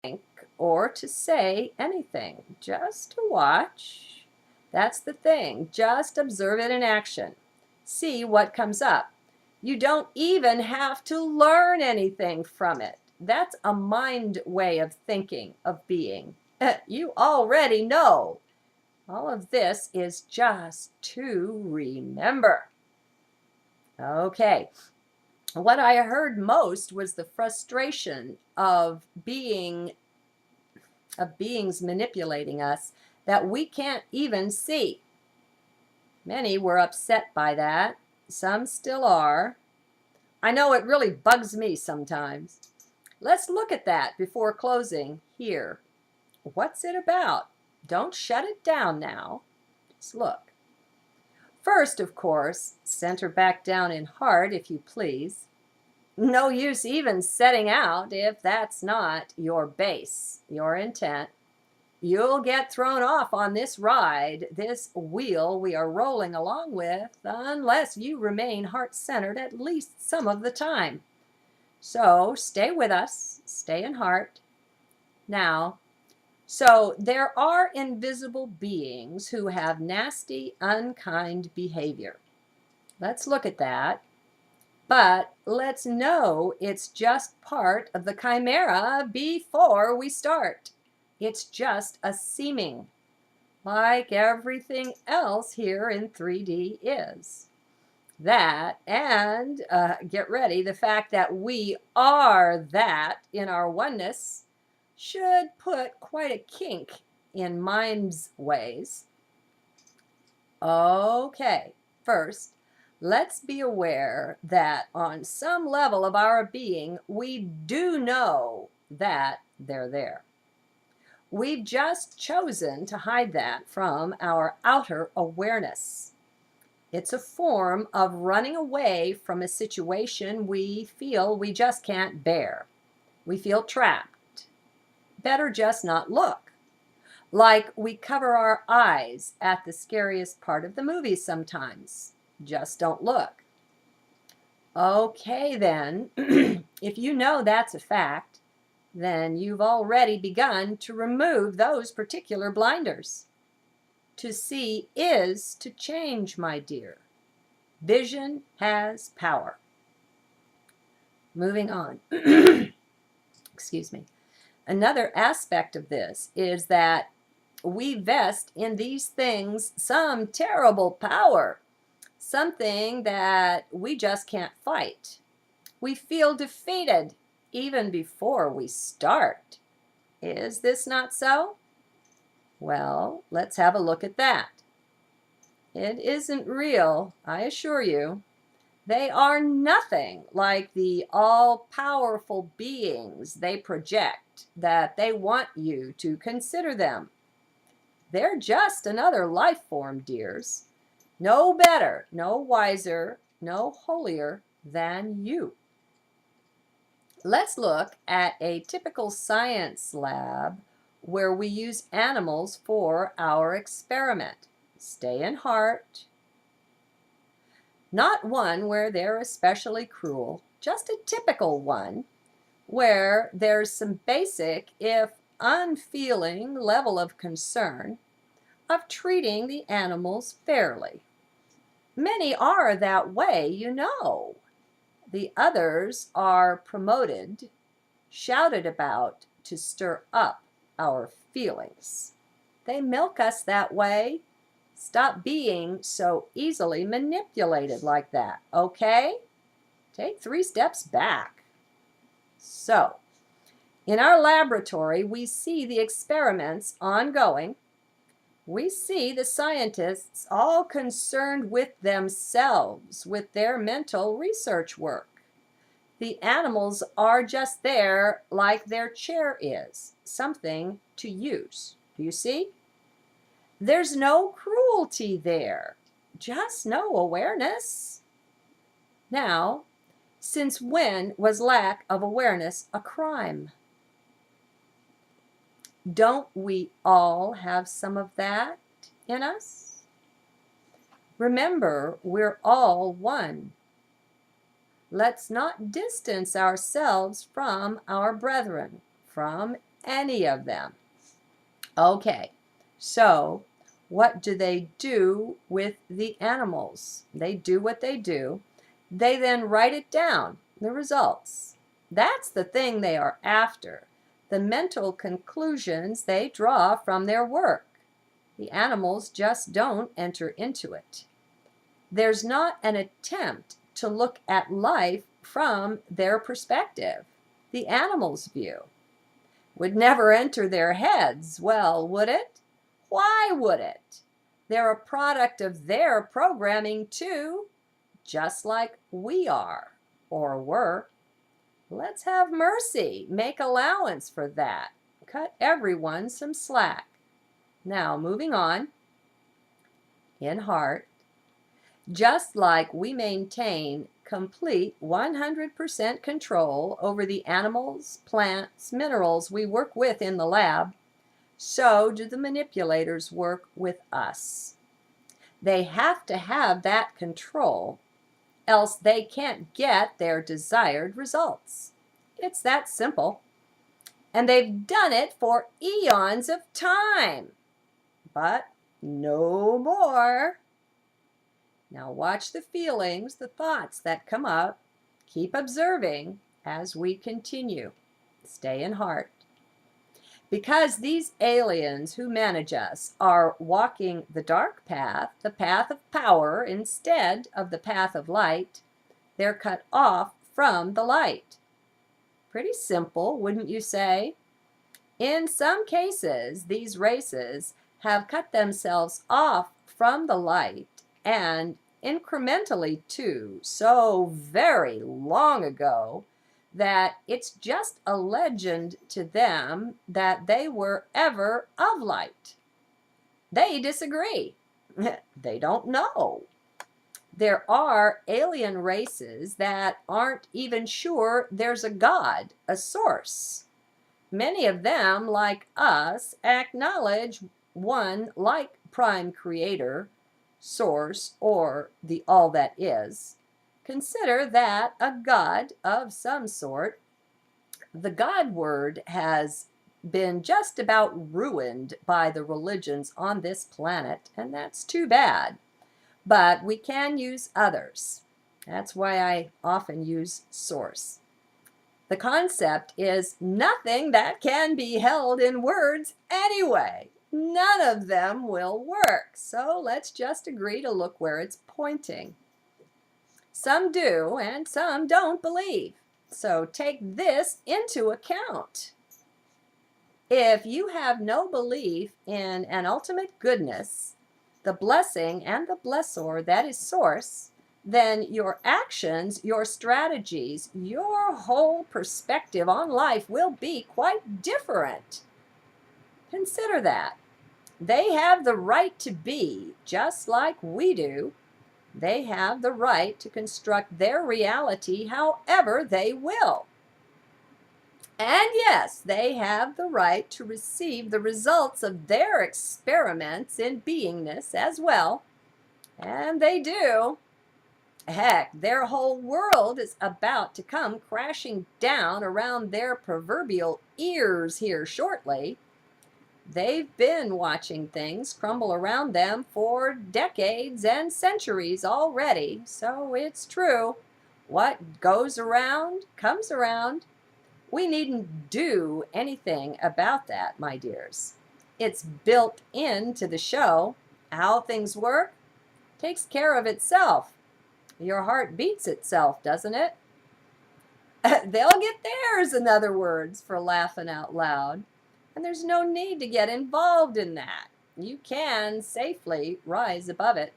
think or to say anything, just to watch. That's the thing. Just observe it in action. See what comes up. You don't even have to learn anything from it. That's a mind way of thinking, of being. You already know. All of this is just to remember. Okay. What I heard most was the frustration of beings manipulating us that we can't even see. Many were upset by that. Some still are. I know it really bugs me sometimes. Let's look at that before closing here. What's it about? Don't shut it down now. Just look. First, of course, center back down in heart, if you please. No use even setting out if that's not your base, your intent. You'll get thrown off on this ride, this wheel we are rolling along with, unless you remain heart-centered at least some of the time. So stay with us, stay in heart. Now, so there are invisible beings who have nasty, unkind behavior. Let's look at that. But let's know it's just part of the chimera before we start. It's just a seeming, like everything else here in 3D is. That, and get ready, the fact that we are that in our oneness should put quite a kink in mind's ways. Okay, first, let's be aware that on some level of our being, we do know that they're there. We've just chosen to hide that from our outer awareness. It's a form of running away from a situation we feel we just can't bear. We feel trapped. Better just not look. Like we cover our eyes at the scariest part of the movie sometimes. Just don't look. Okay, then, if you know that's a fact, then you've already begun to remove those particular blinders. To see is to change, my dear. Vision has power. Moving on. Excuse me. Another aspect of this is that we vest in these things some terrible power, something that we just can't fight. We feel defeated even before we start. Is this not so? Well, let's have a look at that. It isn't real, I assure you. They are nothing like the all-powerful beings they project that they want you to consider them. They're just another life form, dears. No better, no wiser, no holier than you. Let's look at a typical science lab where we use animals for our experiment. Stay in heart. Not one where they're especially cruel, just a typical one where there's some basic, if unfeeling, level of concern of treating the animals fairly. Many are that way, you know. The others are promoted, shouted about to stir up our feelings. They milk us that way. Stop being so easily manipulated like that, okay? Take 3 steps back. So, in our laboratory, we see the experiments ongoing. We see the scientists all concerned with themselves, with their mental research work. The animals are just there like their chair is, something to use. Do you see? There's no cruelty there, just no awareness. Now, since when was lack of awareness a crime? Don't we all have some of that in us? Remember, we're all one. Let's not distance ourselves from our brethren, from any of them. Okay, so what do they do with the animals? They do what they do. They then write it down, the results. That's the thing they are after, the mental conclusions they draw from their work. The animals just don't enter into it. There's not an attempt to look at life from their perspective, the animals' view. Would never enter their heads. Well, would it? Why would it? They're a product of their programming too, just like we are, or were. Let's have mercy. Make allowance for that. Cut everyone some slack. Now, moving on. In heart, just like we maintain complete 100% control over the animals, plants, minerals we work with in the lab, so do the manipulators work with us. They have to have that control, else they can't get their desired results. It's that simple. And they've done it for eons of time. But no more. Now watch the feelings, the thoughts that come up. Keep observing as we continue. Stay in heart. Because these aliens who manage us are walking the dark path, the path of power, instead of the path of light, they're cut off from the light. Pretty simple, wouldn't you say? In some cases, these races have cut themselves off from the light, and incrementally too, so very long ago that it's just a legend to them that they were ever of light. They disagree. They don't know. There are alien races that aren't even sure there's a God, a source. Many of them, like us, acknowledge one like prime creator, source, or the all that is. Consider that a God of some sort. The God word has been just about ruined by the religions on this planet, and that's too bad. But we can use others. That's why I often use source. The concept is nothing that can be held in words anyway. None of them will work. So let's just agree to look where it's pointing. Some do and some don't believe. So take this into account. If you have no belief in an ultimate goodness, the blessing and the blessor that is source, then your actions, your strategies, your whole perspective on life will be quite different. Consider that. They have the right to be just like we do. They have the right to construct their reality however they will. And yes, they have the right to receive the results of their experiments in beingness as well. And they do. Heck, their whole world is about to come crashing down around their proverbial ears here shortly. They've been watching things crumble around them for decades and centuries already, so it's true. What goes around comes around. We needn't do anything about that, my dears. It's built into the show. How things work takes care of itself. Your heart beats itself, doesn't it? They'll get theirs, in other words, for laughing out loud. And there's no need to get involved in that. You can safely rise above it.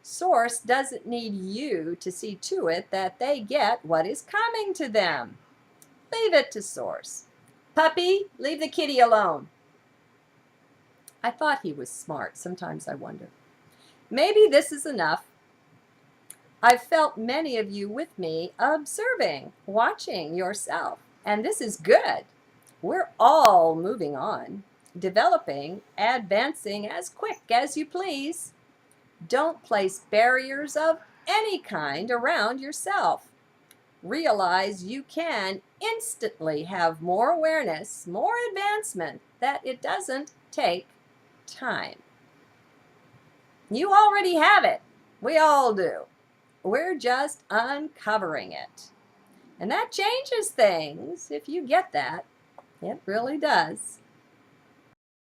Source doesn't need you to see to it that they get what is coming to them. Leave it to Source. Puppy, leave the kitty alone. I thought he was smart. Sometimes I wonder. Maybe this is enough. I've felt many of you with me observing, watching yourself, and this is good. We're all moving on, developing, advancing as quick as you please. Don't place barriers of any kind around yourself. Realize you can instantly have more awareness, more advancement, that it doesn't take time. You already have it. We all do. We're just uncovering it. And that changes things if you get that. It really does.